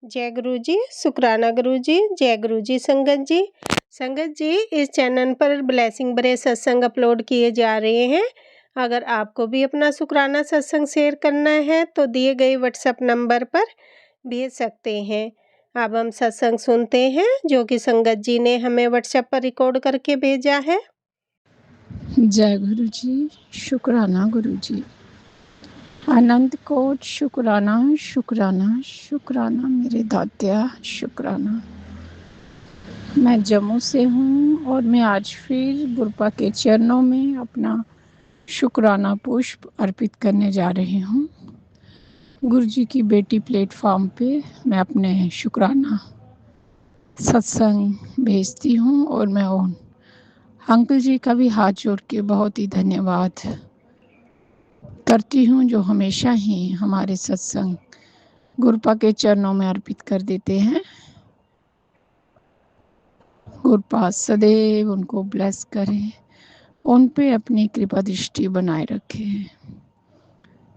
जय गुरु जी, शुक्राना गुरु जी, जय गुरु जी संगत जी। संगत जी, इस चैनल पर ब्लेसिंग भरे सत्संग अपलोड किए जा रहे हैं। अगर आपको भी अपना शुक्राना सत्संग शेयर करना है तो दिए गए व्हाट्सएप नंबर पर भेज सकते हैं। अब हम सत्संग सुनते हैं जो कि संगत जी ने हमें व्हाट्सएप पर रिकॉर्ड करके भेजा है। जय गुरु जी, शुक्राना गुरु जी। अनंत कोट शुक्राना शुक्राना शुक्राना मेरे दात्या शुक्राना। मैं जम्मू से हूँ और मैं आज फिर गुरपा के चरणों में अपना शुक्राना पुष्प अर्पित करने जा रही हूँ। गुरु जी की बेटी प्लेटफॉर्म पे मैं अपने शुक्राना सत्संग भेजती हूँ और मैं उन अंकल जी का भी हाथ जोड़ के बहुत ही धन्यवाद करती हूँ जो हमेशा ही हमारे सत्संग गुरपा के चरणों में अर्पित कर देते हैं। गुरपा सदैव उनको ब्लेस करे, उन पे अपनी कृपा दृष्टि बनाए रखे।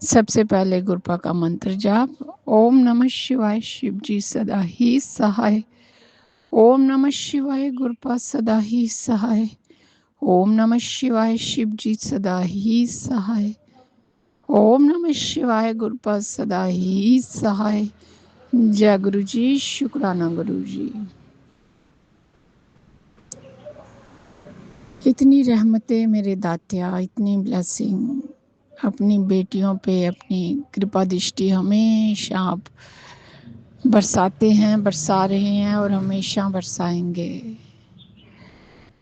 सबसे पहले गुरपा का मंत्र जाप। ओम नमः शिवाय, शिव जी सदा ही सहाय। ओम नमः शिवाय, गुरपा सदा ही सहाय। ओम नमः शिवाय, शिव जी सदा ही सहाय। ओम नमः शिवाय, गुरपा सदा ही सहाय। जय गुरु जी, शुक्राना गुरु जी। इतनी रहमतें मेरे दात्या, इतनी ब्लेसिंग अपनी बेटियों पे, अपनी कृपा दृष्टि हमेशा आप बरसाते हैं, बरसा रहे हैं और हमेशा बरसाएंगे।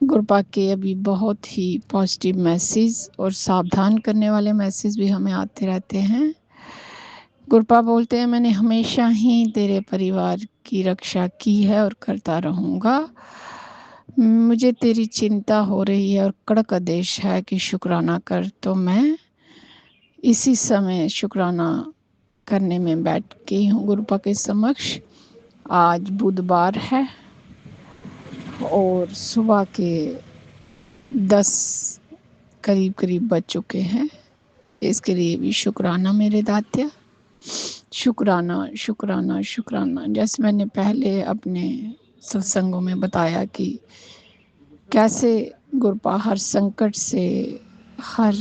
गुरपा के अभी बहुत ही पॉजिटिव मैसेज और सावधान करने वाले मैसेज भी हमें आते रहते हैं। गुरपा बोलते हैं, मैंने हमेशा ही तेरे परिवार की रक्षा की है और करता रहूँगा। मुझे तेरी चिंता हो रही है और कड़क आदेश है कि शुक्राना कर, तो मैं इसी समय शुक्राना करने में बैठ गई हूँ गुरपा के समक्ष। आज बुधवार है और सुबह के 10 करीब करीब बज चुके हैं। इसके लिए भी शुक्राना मेरे दात्या, शुक्राना शुक्राना शुक्राना। जैसे मैंने पहले अपने सत्संगों में बताया कि कैसे गुरपा हर संकट से, हर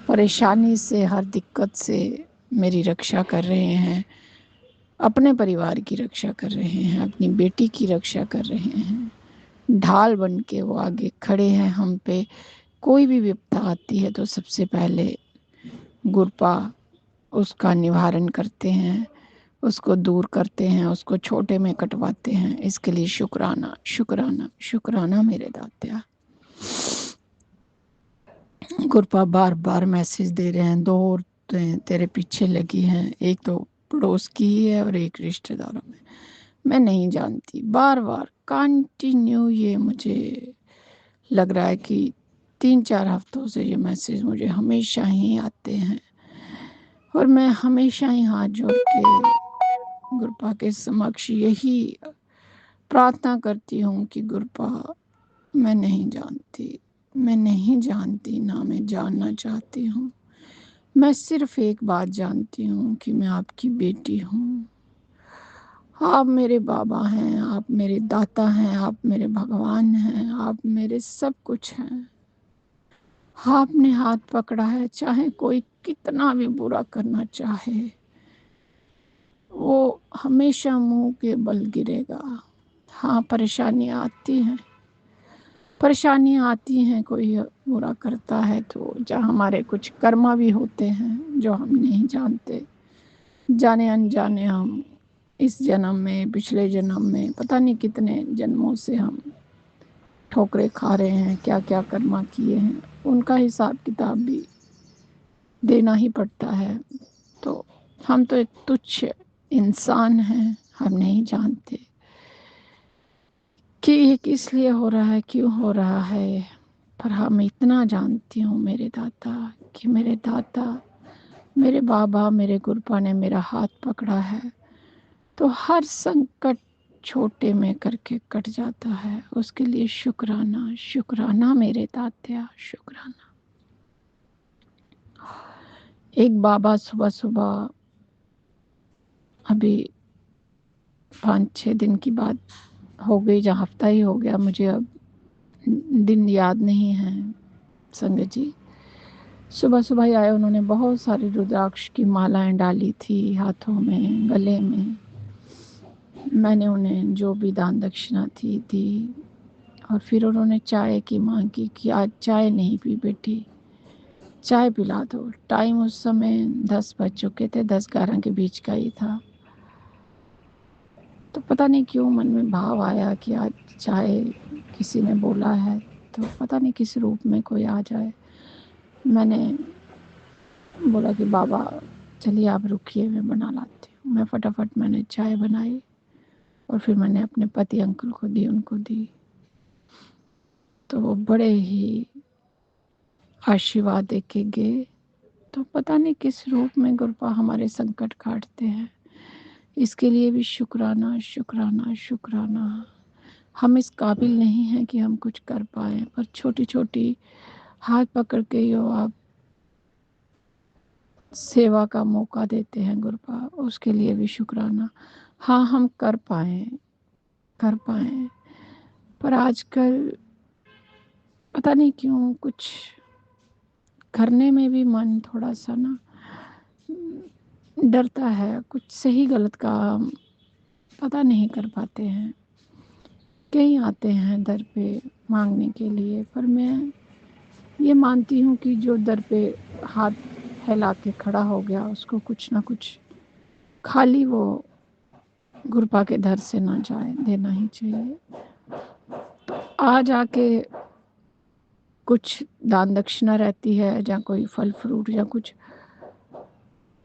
परेशानी से, हर दिक्कत से मेरी रक्षा कर रहे हैं, अपने परिवार की रक्षा कर रहे हैं, अपनी बेटी की रक्षा कर रहे हैं। ढाल बन के वो आगे खड़े हैं हम पे। कोई भी विपदा आती है तो सबसे पहले गुरपा उसका निवारण करते हैं, उसको दूर करते हैं, उसको छोटे में कटवाते हैं। इसके लिए शुक्राना शुक्राना शुक्राना मेरे दात्या। गुरपा बार बार मैसेज दे रहे हैं, 2 औरतें तेरे पीछे लगी हैं, एक तो पड़ोस की है और एक रिश्तेदारों में, मैं नहीं जानती। बार बार कंटिन्यू ये मुझे लग रहा है कि 3-4 हफ्तों से ये मैसेज मुझे हमेशा ही आते हैं और मैं हमेशा ही हाथ जोड़ के गुरपा के समक्ष यही प्रार्थना करती हूँ कि गुरपा, मैं नहीं जानती, मैं नहीं जानती, ना मैं जानना चाहती हूँ। मैं सिर्फ एक बात जानती हूँ कि मैं आपकी बेटी हूँ। आप मेरे बाबा हैं, आप मेरे दाता हैं, आप मेरे भगवान हैं, आप मेरे सब कुछ हैं। आपने हाथ पकड़ा है, चाहे कोई कितना भी बुरा करना चाहे, वो हमेशा मुंह के बल गिरेगा। हाँ, परेशानियाँ आती हैं, परेशानियाँ आती हैं, कोई बुरा करता है तो जहाँ हमारे कुछ कर्मा भी होते हैं जो हम नहीं जानते। जाने अनजाने हम इस जन्म में, पिछले जन्म में, पता नहीं कितने जन्मों से हम ठोकरें खा रहे हैं, क्या क्या कर्मा किए हैं, उनका हिसाब किताब भी देना ही पड़ता है। तो हम तो एक तुच्छ इंसान हैं, हम नहीं जानते कि ये किस लिए हो रहा है, क्यों हो रहा है। पर हाँ, मैं इतना जानती हूँ मेरे दाता, कि मेरे दाता, मेरे बाबा, मेरे गुरपा ने मेरा हाथ पकड़ा है तो हर संकट छोटे में करके कट जाता है। उसके लिए शुक्राना शुक्राना मेरे दात्या, शुक्राना। एक बाबा सुबह सुबह अभी 5-6 दिन की बात हो गई, जहाँ हफ्ता ही हो गया, मुझे अब दिन याद नहीं है संगत जी। सुबह सुबह ही आए, उन्होंने बहुत सारी रुद्राक्ष की मालाएं डाली थी हाथों में, गले में। मैंने उन्हें जो भी दान दक्षिणा थी दी, और फिर उन्होंने चाय की मांग की कि आज चाय नहीं पी बेटी, चाय पिला दो। टाइम उस समय 10 बज चुके थे, 10-11 के बीच का ही था। तो पता नहीं क्यों मन में भाव आया कि आज चाय किसी ने बोला है, तो पता नहीं किस रूप में कोई आ जाए। मैंने बोला कि बाबा चलिए आप रुकिए, मैं बना लाती हूँ। मैं फटाफट मैंने चाय बनाई और फिर मैंने अपने पति अंकल को दी, उनको दी। तो वो बड़े ही आशीर्वाद दे के गए। तो पता नहीं किस रूप में गुरुपा हमारे संकट काटते हैं। इसके लिए भी शुक्राना शुक्राना शुक्राना। हम इस काबिल नहीं हैं कि हम कुछ कर पाए, पर छोटी छोटी हाथ पकड़ के यो आप सेवा का मौका देते हैं गुरुपा, उसके लिए भी शुक्राना। हाँ, हम कर पाए, पर आजकल पता नहीं क्यों कुछ करने में भी मन थोड़ा सा ना डरता है। कुछ सही गलत का हम पता नहीं कर पाते हैं। कई आते हैं दर पे मांगने के लिए, पर मैं ये मानती हूँ कि जो दर पे हाथ फैला के खड़ा हो गया, उसको कुछ ना कुछ खाली वो गुरुपा के दर से ना जाए, देना ही चाहिए। तो आज आके कुछ दान दक्षिणा रहती है, या कोई फल फ्रूट या कुछ,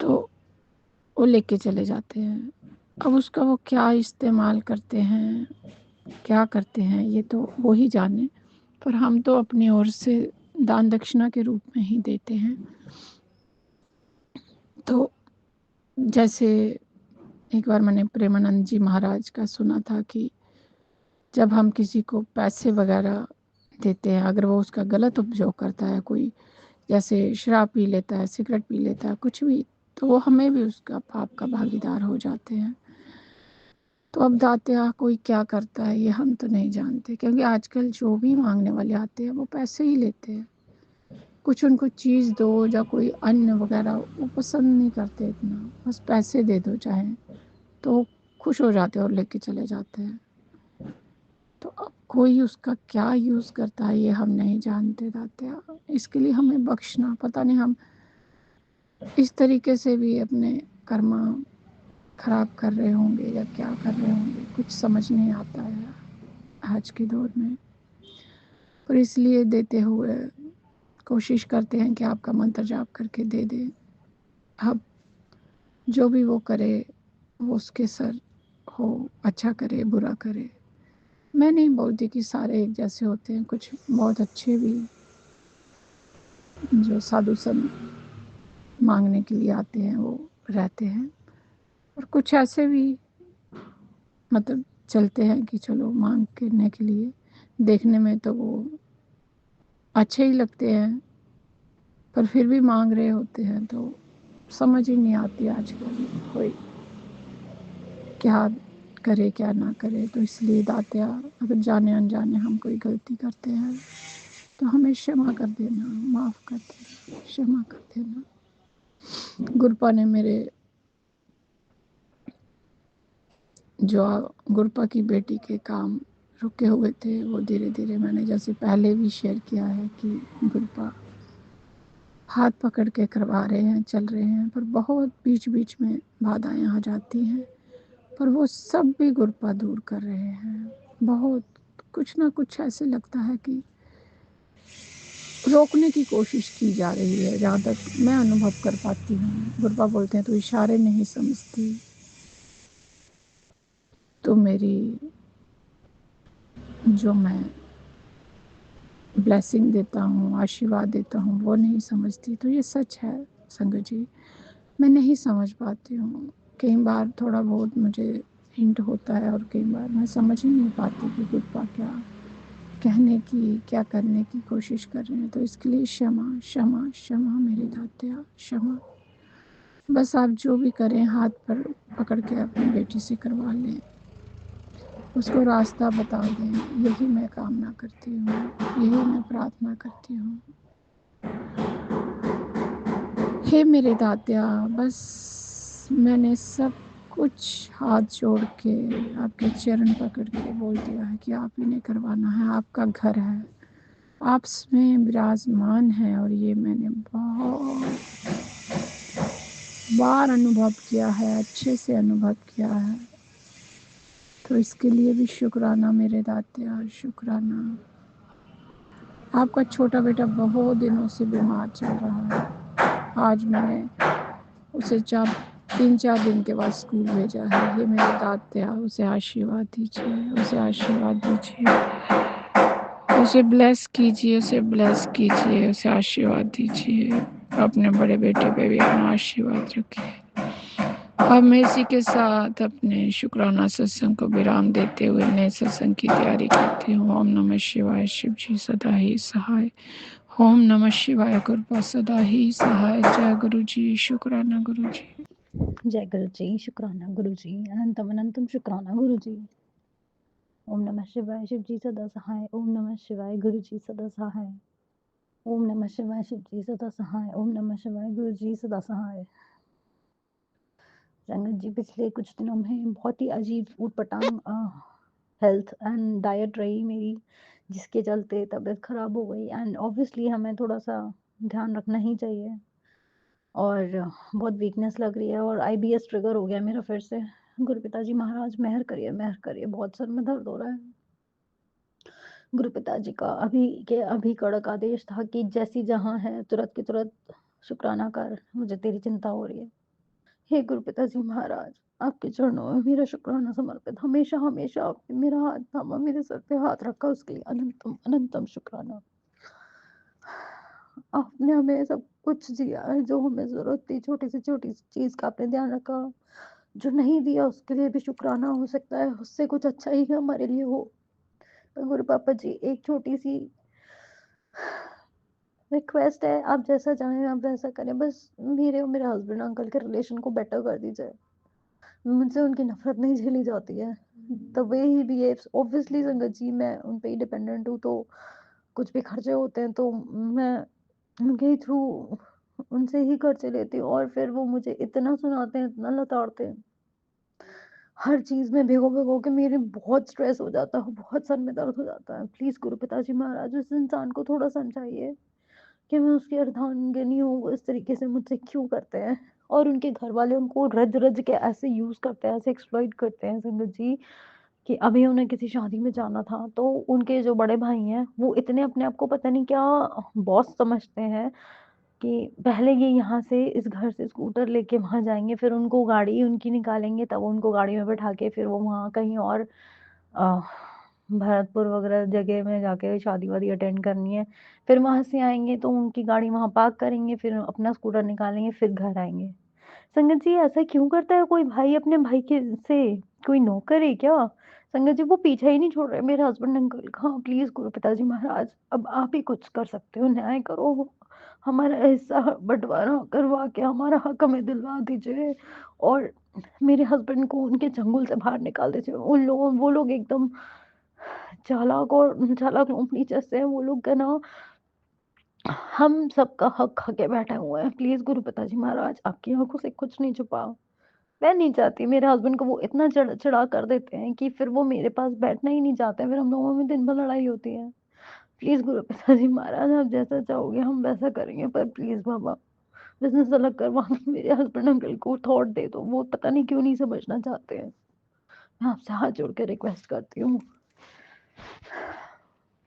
तो वो लेके चले जाते हैं। अब उसका वो क्या इस्तेमाल करते हैं, क्या करते हैं, ये तो वो ही जाने। पर हम तो अपनी ओर से दान दक्षिणा के रूप में ही देते हैं। तो जैसे एक बार मैंने प्रेमानंद जी महाराज का सुना था कि जब हम किसी को पैसे वगैरह देते हैं, अगर वो उसका गलत उपयोग करता है, कोई जैसे शराब पी लेता है, सिगरेट पी लेता है, कुछ भी, तो वो हमें भी उसका पाप का भागीदार हो जाते हैं। तो अब दात्या कोई क्या करता है ये हम तो नहीं जानते, क्योंकि आजकल जो भी मांगने वाले आते हैं वो पैसे ही लेते हैं। कुछ उनको चीज़ दो या कोई अन्न वगैरह वो पसंद नहीं करते इतना, बस पैसे दे दो चाहे, तो खुश हो जाते हैं और लेके चले जाते हैं। तो अब कोई उसका क्या यूज़ करता है ये हम नहीं जानते दात्या। इसके लिए हमें बख्शना। पता नहीं हम इस तरीके से भी अपने कर्मा खराब कर रहे होंगे या क्या कर रहे होंगे, कुछ समझ नहीं आता है आज के दौर में। पर इसलिए देते हुए कोशिश करते हैं कि आपका मंत्र जाप करके दे दें। अब जो भी वो करे वो उसके सर हो, अच्छा करे बुरा करे। मैं नहीं बोलती कि सारे एक जैसे होते हैं, कुछ बहुत अच्छे भी जो साधु संत मांगने के लिए आते हैं वो रहते हैं, और कुछ ऐसे भी मतलब चलते हैं कि चलो मांग करने के लिए, देखने में तो वो अच्छे ही लगते हैं, पर फिर भी मांग रहे होते हैं। तो समझ ही नहीं आती आजकल कोई क्या करे क्या ना करे। तो इसलिए दात्या अगर जाने अनजाने हम कोई गलती करते हैं तो हमें क्षमा कर देना, माफ़ कर देना, क्षमा कर देना। गुरुपा ने मेरे जो गुरुपा की बेटी के काम रुके हुए थे वो धीरे धीरे, मैंने जैसे पहले भी शेयर किया है कि गुरुपा हाथ पकड़ के करवा रहे हैं, चल रहे हैं, पर बहुत बीच बीच में बाधाएं आ जाती हैं, पर वो सब भी गुरुपा दूर कर रहे हैं। बहुत कुछ ना कुछ ऐसे लगता है कि रोकने की कोशिश की जा रही है, जहाँ तक मैं अनुभव कर पाती हूँ। गुरुपा बोलते हैं तो इशारे नहीं समझती, तो मेरी जो मैं ब्लेसिंग देता हूँ, आशीर्वाद देता हूँ, वो नहीं समझती। तो ये सच है संगत जी, मैं नहीं समझ पाती हूँ। कई बार थोड़ा बहुत मुझे हिंट होता है और कई बार मैं समझ ही नहीं पाती कि गुरुपा क्या कहने की, क्या करने की कोशिश कर रहे हैं। तो इसके लिए क्षमा क्षमा क्षमा मेरे दात्या, क्षमा। बस आप जो भी करें हाथ पर पकड़ के अपनी बेटी से करवा लें। उसको रास्ता बता दें, यही मैं कामना करती हूँ, यही मैं प्रार्थना करती हूँ। हे मेरे दात्या, बस मैंने सब कुछ हाथ जोड़ के आपके चरण पकड़ के बोल दिया है कि आप ही ने करवाना है, आपका घर है, आप इसमें विराजमान हैं। और ये मैंने बहुत बार अनुभव किया है, अच्छे से अनुभव किया है। तो इसके लिए भी शुक्राना मेरे दात्या, शुक्राना। आपका छोटा बेटा बहुत दिनों से बीमार चल रहा है। आज मैंने उसे 3-4 दिन के बाद स्कूल भेजा है। ये मेरे दात्या, उसे आशीर्वाद दीजिए, उसे आशीर्वाद दीजिए, उसे ब्लेस कीजिए, उसे ब्लेस कीजिए, उसे आशीर्वाद दीजिए। अपने बड़े बेटे पे भी अपना आशीर्वाद रखिए। अब मैं इसी के साथ अपने शुक्राना सत्संग को विराम देते हुए नए सत्संग की तैयारी करती हूँ। ओम नमः शिवाय, शिव जी सदा ही सहाय। ओम नमः शिवाय, कृपा सदा ही सहाय। जय गुरु जी, शुक्राना गुरु जी। जय गुरु जी, शुक्राना गुरु जी, अनंतम अनंतम शुक्राना गुरु जी। ओम नमः शिवाय, शिव जी सदा सहाय। ओम नमः शिवाय, गुरु जी सदा सहाय। ओम नमः शिवाय, शिव जी सदा सहाय। ओम नमः शिवाय, गुरु जी सदा सहाय। संगत जी, पिछले कुछ दिनों में बहुत ही अजीब ऊटपटांग हेल्थ एंड डाइट रही मेरी, जिसके चलते तबीयत खराब हो गई। एंड ऑब्वियसली हमें थोड़ा सा ध्यान रखना ही चाहिए। और बहुत वीकनेस लग रही है और आईबीएस ट्रिगर हो गया मेरा फिर से। गुरु पिताजी महाराज मेहर करिए, मेहर करिए। बहुत सर में दर्द हो रहा है। गुरु पिताजी का अभी के अभी कड़क आदेश था कि जैसी जहाँ है तुरंत की तुरंत शुक्राना कर, मुझे तेरी चिंता हो रही है। हे गुरु पिताजी महाराज, आपके चरणों में मेरा शुक्राना समर्पित। हमेशा हमेशा आपने मेरा हाथ थामा, मेरे सर पे हाथ रखा, उसके लिए अनंतम अनंतम शुक्राना। आपने हमें सब कुछ दिया है जो हमें जरूरत थी, छोटी सी चीज का आपने ध्यान रखा। जो नहीं दिया उसके लिए भी शुक्राना। हो सकता है उससे कुछ अच्छा ही हमारे लिए हो। तो गुरु पापा जी, एक छोटी सी रिक्वेस्ट है, आप जैसा चाहें आप वैसा करें। बस मेरे और मेरे हस्बैंड अंकल के रिलेशन को बेटर कर दीजिए। मुझसे उनकी नफरत नहीं झेली जाती है। The way he behaves, obviously संगत जी मैं उन पे ही डिपेंडेंट हूँ, तो कुछ भी खर्चे होते हैं तो मैं उनके थ्रू उनसे ही खर्चे लेती हूँ। और फिर वो मुझे इतना सुनाते हैं, इतना लताड़ते हैं हर चीज में, भिगो भिगो के मेरे बहुत स्ट्रेस हो जाता है, बहुत सर में दर्द हो जाता है। प्लीज गुरु पिताजी महाराज, उस इंसान को थोड़ा समझाइए कि मैं उसकी अर्धांगिनी हूँ, वो इस तरीके से मुझसे क्यों करते हैं। और उनके घर वाले उनको रज रज के ऐसे यूज करते हैं, ऐसे एक्सप्लॉइट करते हैं संगत जी, कि अभी उन्हें किसी शादी में जाना था तो उनके जो बड़े भाई हैं वो इतने अपने आप को पता नहीं क्या बॉस समझते हैं कि पहले ये यहाँ से इस घर से स्कूटर लेके वहां जाएंगे, फिर उनको गाड़ी उनकी निकालेंगे, तब उनको गाड़ी में बैठा के फिर वो वहाँ कहीं और अ, भरतपुर वगैरह जगह में जाके शादी वादी अटेंड करनी है। फिर वहां से आएंगे तो उनकी गाड़ी वहां पार्क करेंगे, फिर अपना स्कूटर निकालेंगे, फिर घर आएंगे। संगत जी, ऐसा क्यों करता है कोई भाई अपने भाई के से? कोई नौकर है क्या? संगत जी, वो पीछा ही नहीं छोड़ रहे मेरे हस्बैंड अंकल का। प्लीज गुरु पिताजी महाराज, अब आप ही कुछ कर सकते हो, न्याय करो। हमारा हिस्सा बंटवारा करवा के हमारा हक हमें दिलवा दीजिए। और मेरे हस्बैंड को उनके चंगुल से बाहर निकाल दीजिए। उन लोगों वो लोग एकदम चालाक और चालाक लोमड़ी जैसे हैं वो लोग, का ना हम सबका हक खा के बैठे हुए हैं। प्लीज गुरु पिताजी महाराज, आपकी आंखों से कुछ नहीं छुपा। मैं नहीं चाहती, मेरे हस्बैंड को वो इतना चिढ़ा कर देते हैं कि फिर वो मेरे पास बैठना ही नहीं चाहते हैं, फिर हम लोगों में दिन भर लड़ाई होती है। प्लीज गुरु पिताजी महाराज, आप जैसा चाहोगे हम वैसा करेंगे, पर प्लीज बाबा बिजनेस अलग करवा के मेरे हस्बैंड अंकल को थॉट दे दो। वो पता नहीं क्यों नहीं समझना चाहते हैं। मैं आपसे हाथ जोड़ के रिक्वेस्ट करती हूँ।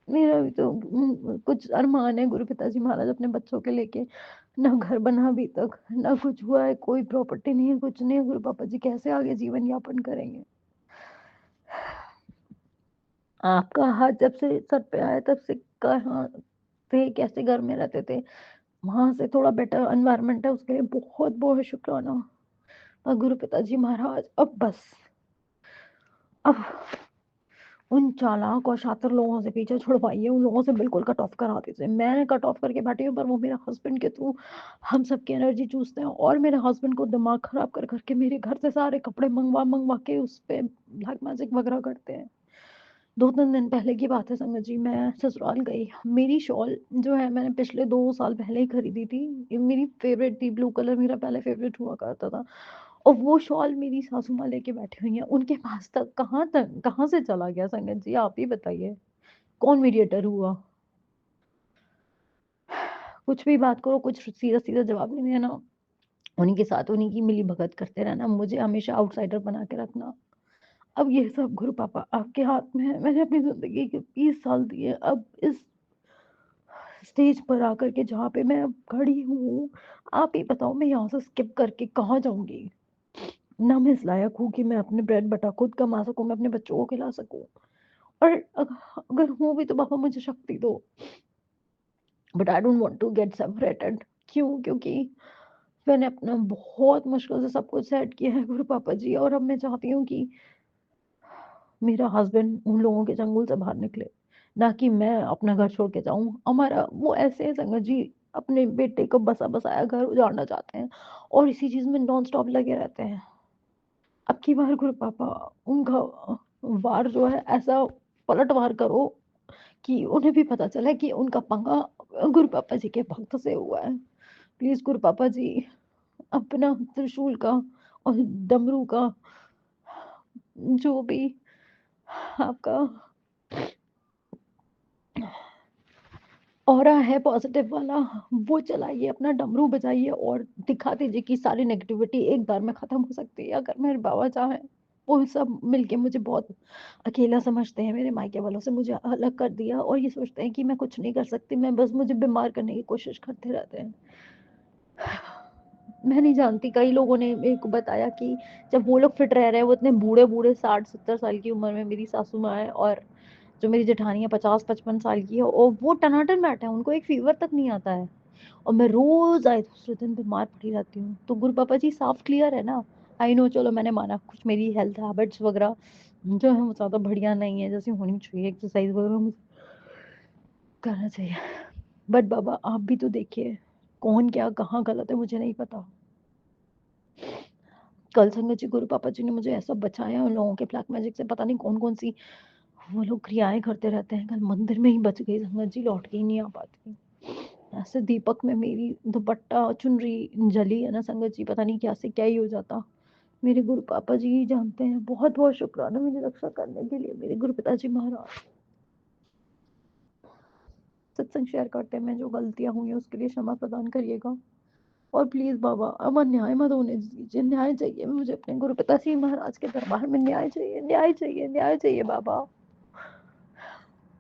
मेरा भी तो कुछ अरमान है गुरु पिताजी महाराज अपने बच्चों के लेके। ना घर बना अभी तक, ना कुछ हुआ है, कोई प्रॉपर्टी नहीं है, कुछ नहीं है। गुरु पापा जी कैसे आगे जीवन यापन करेंगे? आपका हाथ जब से सर पे आया तब से कहाँ थे, कैसे घर में रहते थे, वहां से थोड़ा बेटर एनवायरनमेंट है, उसके लिए बहुत बहुत शुक्राना। और गुरु पिताजी महाराज, अब बस, अब उन चालाक और शातिर लोगों से पीछे छुड़वाइए, उन लोगों से बिल्कुल कट ऑफ करा दीजिए। मैं कट ऑफ करके बैठी हूँ, पर वो मेरे हस्बैंड के थ्रू हम सबकी एनर्जी चूसते हैं और मेरे हस्बैंड को दिमाग खराब कर करके मेरे घर से सारे कपड़े मंगवा मंगवा के उस पे ब्लैक मैजिक वगैरह करते हैं। 2-3 दिन पहले की बात है संगत जी, मैं ससुराल गई। मेरी शॉल जो है मैंने पिछले 2 साल पहले ही खरीदी थी। ये मेरी फेवरेट थी, ब्लू कलर मेरा पहले फेवरेट हुआ करता था और वो शॉल मेरी सासू माँ लेके बैठी हुई हैं। उनके पास तक कहाँ से चला गया संगत जी, आप ही बताइए? कौन मीडिएटर हुआ? कुछ भी बात करो, कुछ सीधा-सीधा जवाब नहीं देना। उन्हीं के साथ उन्हीं की मिली-भगत करते रहना, मुझे हमेशा आउटसाइडर बना के रखना। अब ये सब गुरु पापा आपके हाथ में है। मैंने अपनी ज़िंदगी के 20 साल दिए, अब इस स्टेज पर आकर के जहाँ पे मैं अब खड़ी हूँ, आप ही बताओ मैं यहाँ से स्किप करके कहाँ जाऊँगी? ना मैं इस लायक हूँ कि मैं अपने ब्रेड बटर खुद कमा सकूँ, मैं अपने बच्चों को खिला सकूँ और अगर हूँ भी तो पापा मुझे शक्ति दो। But I don't want to get separated. क्यों? क्योंकि मैंने अपना बहुत मुश्किल से सब कुछ सेट किया है गुरु पापा जी और अब मैं चाहती हूँ कि मेरा हस्बैंड उन लोगों के चंगुल से बाहर निकले, ना कि मैं अपना घर छोड़ के जाऊँ। हमारा वो ऐसे है संगत जी, अपने बेटे को बसा-बसाया घर उजाड़ना चाहते हैं और इसी चीज़ में नॉन स्टॉप लगे रहते हैं। अब की बार गुरु पापा उनका वार जो है ऐसा पलटवार करो कि उन्हें भी पता चले कि उनका पंगा गुरु पापा जी के भक्त से हुआ है। प्लीज़ गुरु पापा जी अपना त्रिशूल का और डमरू का जो भी आपका ऑरा है पॉजिटिव वाला, वो चलाइए, अपना डमरू बजाइए और दिखा दीजिए कि सारी नेगेटिविटी एक बार में खत्म हो सकती है अगर मेरे बाबा चाहें। वो सब मिलके मुझे बहुत अकेला समझते हैं, मेरे मायके वालों से मुझे अलग कर दिया और ये सोचते हैं कि मैं कुछ नहीं कर सकती, मैं बस मुझे बीमार करने की कोशिश करते रहते हैं। मैं नहीं जानती, कई लोगों ने मेरे को बताया कि जब वो लोग फिट रह रहे हैं, वो इतने बूढ़े-बूढ़े 60-70 साल की उम्र में मेरी सासू माँ है और जो मेरी जेठानी है 50-55 साल की है और वो टनाटन बैठे हैं, उनको एक फ़ीवर तक नहीं आता है और मैं रोज़ आए दूसरे दिन बीमार पड़ी रहती हूँ। तो गुरु पापा जी साफ क्लियर है ना? आई नो, चलो मैंने माना कुछ मेरी हेल्थ हैबिट्स वगैरह जो है वो ज़्यादा बढ़िया नहीं है, जैसी होनी चाहिए, एक्सरसाइज़ वगैरह मुझे करना चाहिए। बट बाबा आप भी तो देखिए, कौन क्या कहाँ गलत है मुझे नहीं पता। कल संगत जी गुरु पापा जी ने मुझे ऐसा बचाया उन लोगों के ब्लैक मैजिक से, पता नहीं कौन-कौन सी वो लोग क्रियाएँ करते रहते हैं। कल मंदिर में ही बच गई संगत जी, लौट के ही नहीं आ पाती। ऐसे दीपक में मेरी दुपट्टा, चुनरी जली है ना संगत जी, पता नहीं क्या से क्या ही हो जाता। मेरे गुरु पापा जी ही जानते हैं। बहुत-बहुत शुक्राना मेरी रक्षा करने के लिए मेरे गुरु पिताजी महाराज। सत्संग शेयर करते में जो गलतियाँ हुई हैं उसके लिए क्षमा प्रदान करिएगा। और प्लीज़ बाबा अब अन्याय मत होने दीजिए, न्याय चाहिए मुझे अपने गुरु पिताजी महाराज के दरबार में, न्याय चाहिए, न्याय चाहिए, न्याय चाहिए बाबा।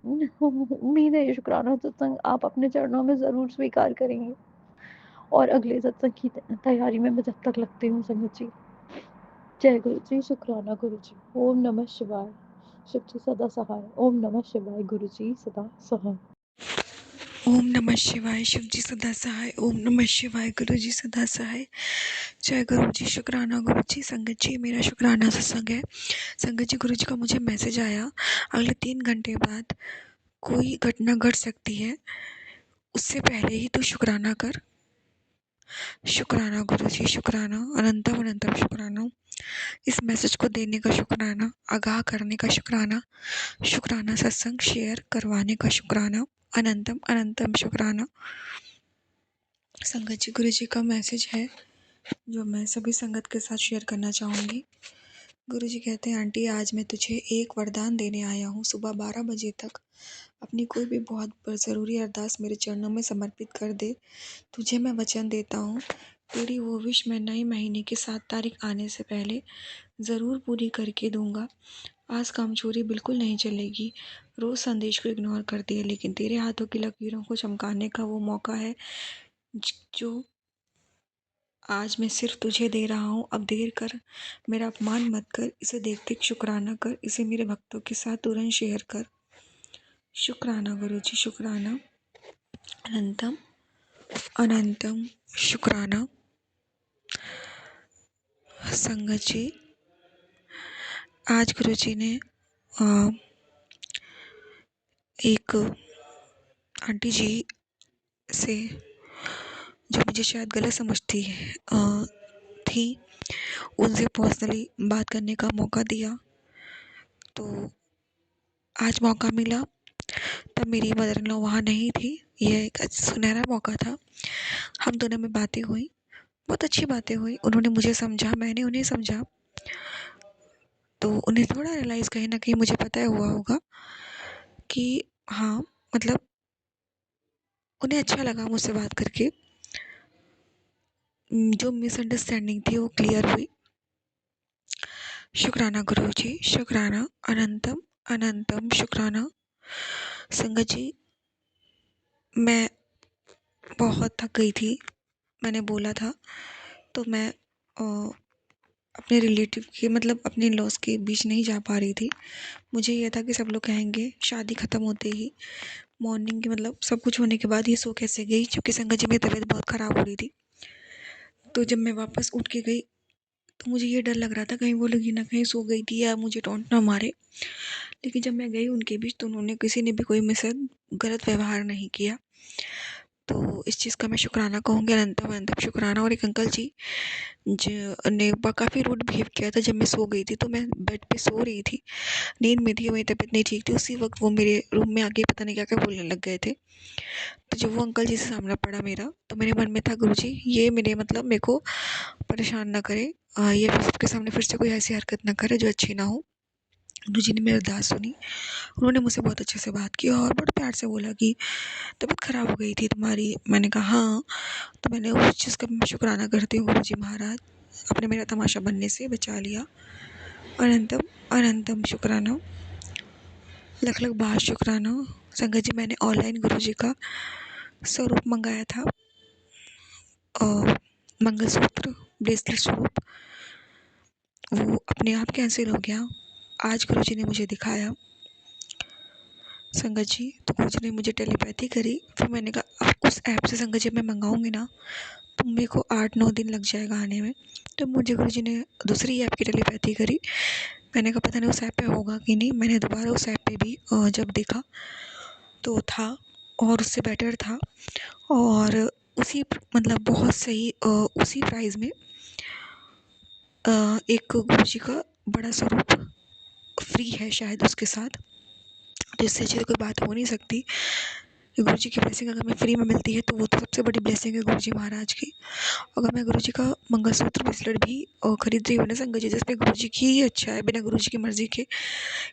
उम्मीद है ये शुक्राना सत्संग आप अपने चरणों में ज़रूर स्वीकार करेंगे और अगले सत्संग की तैयारी में मैं जब तक लगती हूँ संगत जी। जय गुरु जी, शुक्राना गुरु जी। ओम नमः शिवाय। शिव जी सदा सहाय। ओम नमः शिवाय। गुरु जी सदा सहाय। ओम नमः शिवाय। शिव जी सदा सहाय। ओम नमः शिवाय। गुरु जी सदा सहाय। जय गुरु जी, शुक्राना गुरु जी। संगत जी मेरा शुक्राना सत्संग है। संगत जी गुरु जी का मुझे मैसेज आया, अगले 3 घंटे बाद कोई घटना घट सकती है, उससे पहले ही तू शुक्राना कर। शुक्राना गुरु जी, शुक्राना, अनंतम अनंतम शुक्राना। इस मैसेज को देने का शुक्राना, आगाह करने का शुक्राना, शुक्राना सत्संग शेयर करवाने का शुक्राना, अनंतम अनंतम शुक्राना। संगत जी गुरु जी का मैसेज है जो मैं सभी संगत के साथ शेयर करना चाहूँगी। गुरु जी कहते हैं, आंटी आज मैं तुझे एक वरदान देने आया हूँ। सुबह 12 बजे तक अपनी कोई भी बहुत ज़रूरी अरदास मेरे चरणों में समर्पित कर दे। तुझे मैं वचन देता हूँ, तेरी वो विश मैं नए महीने की 7 तारीख आने से पहले ज़रूर पूरी करके दूंगा। आज कामचोरी बिल्कुल नहीं चलेगी। रोज़ संदेश को इग्नोर करती है, लेकिन तेरे हाथों की लकीरों को चमकाने का वो मौका है जो आज मैं सिर्फ तुझे दे रहा हूँ। अब देर कर, मेरा अपमान मत कर, इसे देख देख शुक्राना कर, इसे मेरे भक्तों के साथ तुरंत शेयर कर। शुक्राना गुरु जी, शुक्राना, अनंतम अनंतम शुक्राना। संगत जी आज गुरु जी ने एक आंटी जी से, जो मुझे शायद गलत समझती थी, उनसे पर्सनली बात करने का मौका दिया। तो आज मौका मिला, तब मेरी मदर इन लॉ वहाँ नहीं थी। यह एक सुनहरा मौका था। हम दोनों में बातें हुई, बहुत अच्छी बातें हुई। उन्होंने मुझे समझा, मैंने उन्हें समझा। तो उन्हें थोड़ा रियलाइज़ कहीं न कहीं मुझे पता हुआ होगा कि हाँ, मतलब उन्हें अच्छा लगा मुझसे बात करके। जो मिसअंडरस्टैंडिंग थी वो क्लियर हुई। शुक्राना गुरुजी, शुक्राना, अनंतम अनंतम शुक्राना। संगत जी, मैं बहुत थक गई थी। मैंने बोला था, तो मैं अपने रिलेटिव के, मतलब अपने इन-लॉज़ के बीच नहीं जा पा रही थी। मुझे ये था कि सब लोग कहेंगे शादी ख़त्म होते ही मॉर्निंग की, मतलब सब कुछ होने के बाद ही सो कैसे गई, क्योंकि संगत जी मेरी तबीयत बहुत ख़राब हो रही थी। तो जब मैं वापस उठ के गई तो मुझे ये डर लग रहा था कहीं वो लोग ये ना कहीं सो गई थी या मुझे टॉन्ट ना मारे। लेकिन जब मैं गई उनके बीच तो उन्होंने, किसी ने भी कोई मुझसे गलत व्यवहार नहीं किया। तो इस चीज़ का मैं शुक्राना कहूँगी, अनंतम अनंतम शुक्राना। और एक अंकल जी ने काफ़ी रूड बिहेव किया था जब मैं सो गई थी। तो मैं बेड पे सो रही थी, नींद में थी, मेरी तबीयत नहीं ठीक थी। उसी वक्त वो मेरे रूम में आके पता नहीं क्या क्या बोलने लग गए थे। तो जब वो अंकल जी से सामना पड़ा मेरा, तो मेरे मन में था, गुरुजी ये मेरे, मतलब मेरे को परेशान ना करे, ये फिर सबके सामने फिर से कोई ऐसी हरकत ना करे जो अच्छी ना हो। गुरुजी ने मेरी अरदास सुनी। उन्होंने मुझसे बहुत अच्छे से बात की और बहुत प्यार से बोला कि तबीयत ख़राब हो गई थी तुम्हारी। मैंने कहा हाँ। तो मैंने उस चीज़ का मैं शुक्राना करती हूँ, गुरुजी महाराज आपने मेरा तमाशा बनने से बचा लिया। अनंतम अनंतम शुक्राना, लख लख बार शुक्राना। संगत जी, मैंने ऑनलाइन गुरुजी का स्वरूप मंगाया था, मंगलसूत्र ब्रेसलेट स्वरूप। वो अपने आप कैंसिल हो गया। आज गुरुजी ने मुझे दिखाया संगत जी। तो गुरुजी ने मुझे टेलीपैथी करी। फिर मैंने कहा अब उस ऐप से संगत जी मैं मंगाऊंगी ना, तो मेरे को 8-9 दिन लग जाएगा आने में। तो मुझे गुरुजी ने दूसरी ऐप की टेलीपैथी करी। मैंने कहा पता नहीं उस ऐप पे होगा कि नहीं। मैंने दोबारा उस ऐप पे भी जब देखा तो था, और उससे बेटर था। और उसी मतलब बहुत सही, उसी प्राइस में एक गुरुजी का बड़ा स्वरूप फ्री है शायद उसके साथ। तो इससे अच्छी तो कोई बात हो नहीं सकती कि गुरुजी की ब्लेसिंग अगर मैं फ्री में मिलती है तो वो तो सबसे बड़ी ब्लेसिंग है गुरुजी महाराज की। अगर मैं गुरुजी का मंगलसूत्र ब्रेसलेट भी खरीद रही हूँ ना संगत जी, जिसमें गुरुजी की ही अच्छा है, बिना गुरुजी की मर्जी के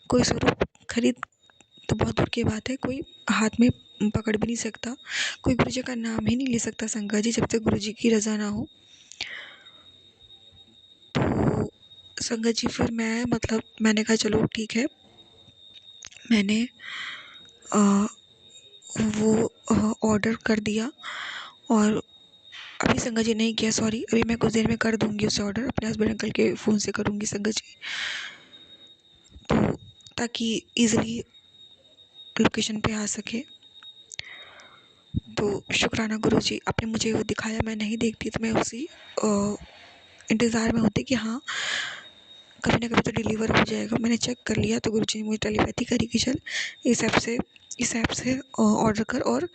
कोई स्वरूप खरीद तो बहुत दूर की बात है, कोई हाथ में पकड़ भी नहीं सकता, कोई गुरुजी का नाम ही नहीं ले सकता संगत जी, जब तक गुरुजी की रज़ा ना हो। तो संगत जी फिर मैं, मतलब मैंने कहा चलो ठीक है। मैंने वो ऑर्डर कर दिया। और अभी संगत जी नहीं किया, सॉरी, अभी मैं कुछ देर में कर दूंगी उसे ऑर्डर, अपने हस्बैंड अंकल के फ़ोन से करूंगी संगत जी, तो ताकि ईज़िली लोकेशन पे आ सके। तो शुक्राना गुरुजी, आपने मुझे वो दिखाया, मैं नहीं देखती तो मैं उसी इंतज़ार में होती कि हाँ कभी ना कभी तो डिलीवर हो जाएगा। मैंने चेक कर लिया तो गुरुजी ने मुझे टेलीपैथी करी कि चल इस ऐप से ऑर्डर कर, और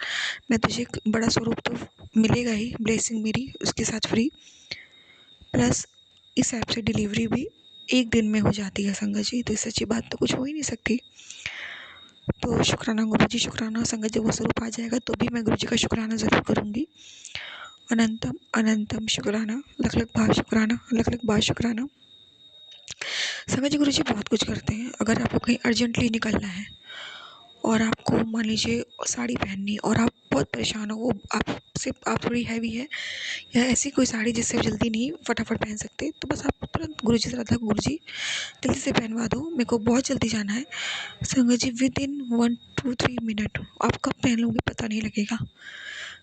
मैं तुझे एक बड़ा स्वरूप तो मिलेगा ही, ब्लेसिंग मेरी उसके साथ फ्री, प्लस इस ऐप से डिलीवरी भी 1 दिन में हो जाती है संगत जी। तो इससे अच्छी बात तो कुछ हो ही नहीं सकती। तो शुक्राना गुरुजी, शुक्राना। संगत जब वो स्वरूप आ जाएगा तो भी मैं गुरुजी का शुक्राना ज़रूर करूँगी। अनंतम अनंतम शुक्राना, लख लख बार शुक्राना, लख लख बार शुक्राना। संगत जी, गुरुजी बहुत कुछ करते हैं। अगर आपको कहीं अर्जेंटली निकलना है और आपको मान लीजिए साड़ी पहननी, और आप बहुत परेशान हो, वो आपसे आप थोड़ी हैवी है या ऐसी कोई साड़ी जिससे जल्दी नहीं फटाफट पहन सकते, तो बस आप तुरंत गुरुजी से रहा, गुरुजी जल्दी से पहनवा दो, मेरे को बहुत जल्दी जाना है। संगत जी विद इन 1-2-3 मिनट आप कब पहन लोगे पता नहीं लगेगा।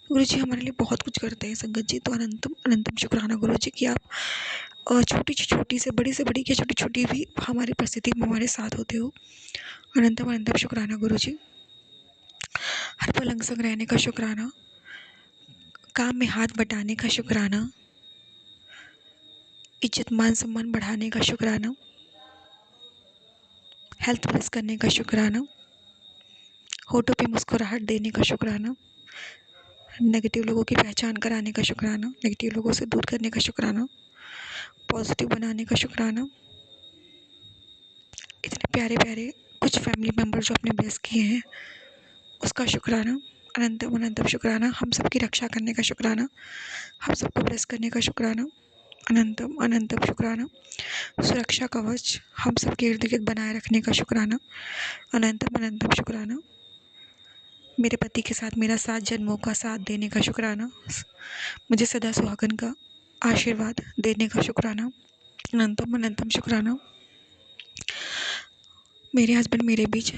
गुरुजी हमारे लिए बहुत कुछ करते हैं संगत जी। तो अनंतम अनंतम शुक्राना गुरुजी कि आप छोटी से बड़ी या छोटी छोटी भी हमारी परिस्थिति में हमारे साथ होते हो। अनंतम अनंतम शुक्राना गुरुजी। हर पल अंग संग रहने का शुक्राना, काम में हाथ बटाने का शुक्राना, इज्जत मान सम्मान बढ़ाने का शुक्राना, हेल्थ प्लस करने का शुक्राना, होठों पे मुस्कुराहट देने का शुक्राना, नेगेटिव लोगों की पहचान कराने का शुक्राना, नेगेटिव लोगों से दूर करने का शुक्राना, पॉजिटिव बनाने का शुक्राना। इतने प्यारे प्यारे कुछ फैमिली मेम्बर जो आपने ब्लेस किए हैं उसका शुक्राना, अनंतम अनंतम शुक्राना। हम सबकी रक्षा करने का शुक्राना, हम सबको ब्लेस करने का शुक्राना, अनंतम अनंतम शुक्राना। सुरक्षा कवच हम सबके इर्द गिर्द बनाए रखने का शुक्राना, अनंतम अनंतम शुक्राना। मेरे पति के साथ मेरा 7 जन्मों का साथ देने का शुक्राना, मुझे सदा सुहागन का आशीर्वाद देने का शुक्राना, अनंतम अनंतम शुक्राना। मेरे हस्बैंड मेरे बीच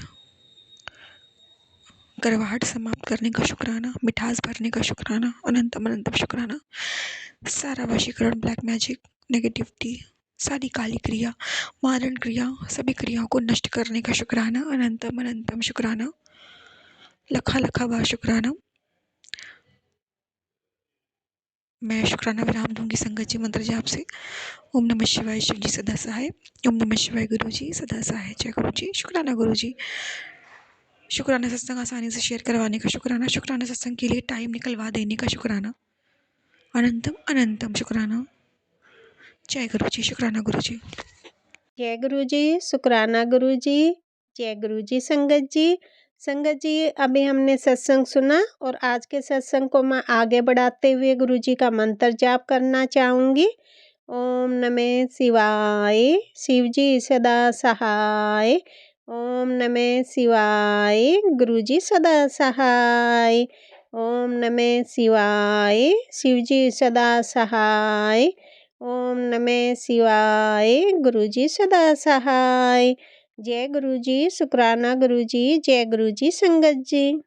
करवाहट समाप्त करने का शुक्राना, मिठास भरने का शुक्राना, अनंतम अनंतम शुक्राना। सारा वशीकरण, ब्लैक मैजिक, नेगेटिविटी, सारी काली क्रिया, मारण क्रिया, सभी क्रियाओं को नष्ट करने का शुक्राना, अनंतम अनंतम शुक्राना, लखा लखा बार शुक्राना। मैं शुक्राना विराम दूंगी संगत जी मंत्र जाप से। ओम नमः शिवाय, शिव जी सदा सहाय। ओम नमः शिवाय, गुरु जी सदा सहाय। जय गुरु जी। शुक्राना गुरु जी। शुक्राना सत्संग आसानी से शेयर करवाने का शुक्राना, शुक्राना सत्संग के लिए टाइम निकलवा देने का शुक्राना, अनंतम अनंतम शुक्राना। जय गुरु जी। शुक्राना गुरु जी। जय गुरु जी, शुक्राना गुरु जी। जय गुरु जी संगत जी। संगत जी, अभी हमने सत्संग सुना और आज के सत्संग को मैं आगे बढ़ाते हुए गुरु जी का मंत्र जाप करना चाहूँगी। ओम नमः शिवाय, शिव जी सदा सहाय। ओम नमः शिवाय, गुरु जी सदा सहाय। ओम नमः शिवाय, शिव जी सदा सहाय। ओम नमः शिवाय, गुरु जी सदा सहाय। जय गुरु जी, शुक्राना गुरु जी। जय गुरु जी संगत जी।